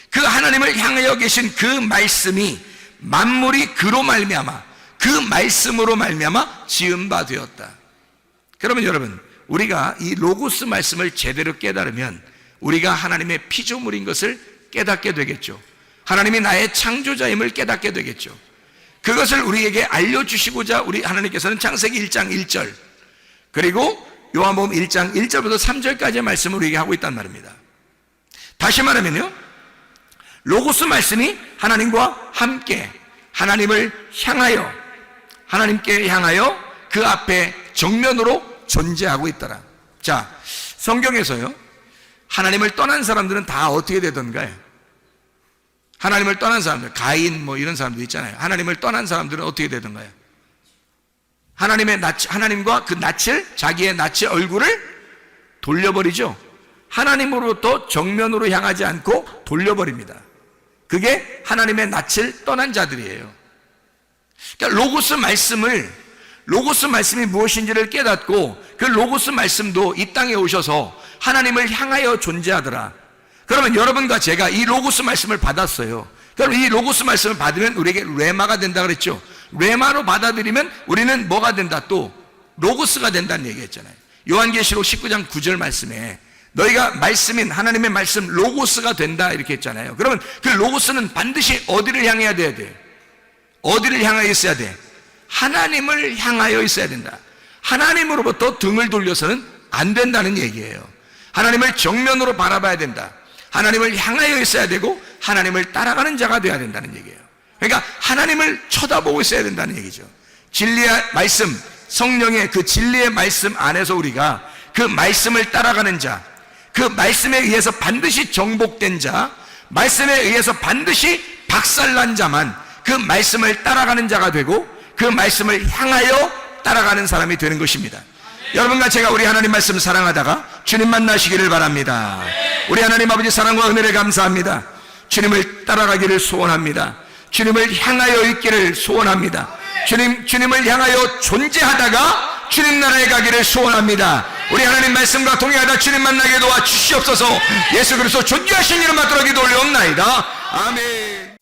[SPEAKER 2] 그 하나님을 향하여 계신 그 말씀이 만물이 그로 말미암아 그 말씀으로 말미암아 지은 바 되었다. 그러면 여러분, 우리가 이 로고스 말씀을 제대로 깨달으면 우리가 하나님의 피조물인 것을 깨닫게 되겠죠. 하나님이 나의 창조자임을 깨닫게 되겠죠. 그것을 우리에게 알려주시고자 우리 하나님께서는 창세기 1장 1절 그리고 요한복음 1장 1절부터 3절까지의 말씀을 우리에게 하고 있단 말입니다. 다시 말하면요, 로고스 말씀이 하나님과 함께 하나님을 향하여 하나님께 향하여 그 앞에 정면으로 존재하고 있더라. 자, 성경에서요, 하나님을 떠난 사람들은 다 어떻게 되던가요? 하나님을 떠난 사람들, 가인 뭐 이런 사람들 있잖아요. 하나님을 떠난 사람들은 어떻게 되던가요? 하나님과 그 낯을, 자기의 낯의 얼굴을 돌려버리죠. 하나님으로부터 정면으로 향하지 않고 돌려버립니다. 그게 하나님의 낯을 떠난 자들이에요. 그러니까 로고스 말씀이 무엇인지를 깨닫고 그 로고스 말씀도 이 땅에 오셔서 하나님을 향하여 존재하더라. 그러면 여러분과 제가 이 로고스 말씀을 받았어요. 그럼 이 로고스 말씀을 받으면 우리에게 레마가 된다 그랬죠. 레마로 받아들이면 우리는 뭐가 된다? 또 로고스가 된다는 얘기했잖아요. 요한계시록 19장 9절 말씀에 너희가 말씀인 하나님의 말씀 로고스가 된다 이렇게 했잖아요. 그러면 그 로고스는 반드시 어디를 향해야 돼야 돼? 어디를 향하여 있어야 돼? 하나님을 향하여 있어야 된다. 하나님으로부터 등을 돌려서는 안 된다는 얘기예요. 하나님을 정면으로 바라봐야 된다. 하나님을 향하여 있어야 되고 하나님을 따라가는 자가 되어야 된다는 얘기예요. 그러니까 하나님을 쳐다보고 있어야 된다는 얘기죠. 진리의 말씀, 성령의 그 진리의 말씀 안에서 우리가 그 말씀을 따라가는 자, 그 말씀에 의해서 반드시 정복된 자, 말씀에 의해서 반드시 박살난 자만 그 말씀을 따라가는 자가 되고 그 말씀을 향하여 따라가는 사람이 되는 것입니다. 여러분과 제가 우리 하나님 말씀 사랑하다가 주님 만나시기를 바랍니다. 우리 하나님 아버지 사랑과 은혜를 감사합니다. 주님을 따라가기를 소원합니다. 주님을 향하여 있기를 소원합니다. 주님을 향하여 존재하다가 주님 나라에 가기를 소원합니다. 우리 하나님 말씀과 동행하다 주님 만나게 도와 주시옵소서. 예수 그리스도 존귀하신 이름 받들어 기도 올려옵나이다. 아멘.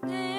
[SPEAKER 3] 내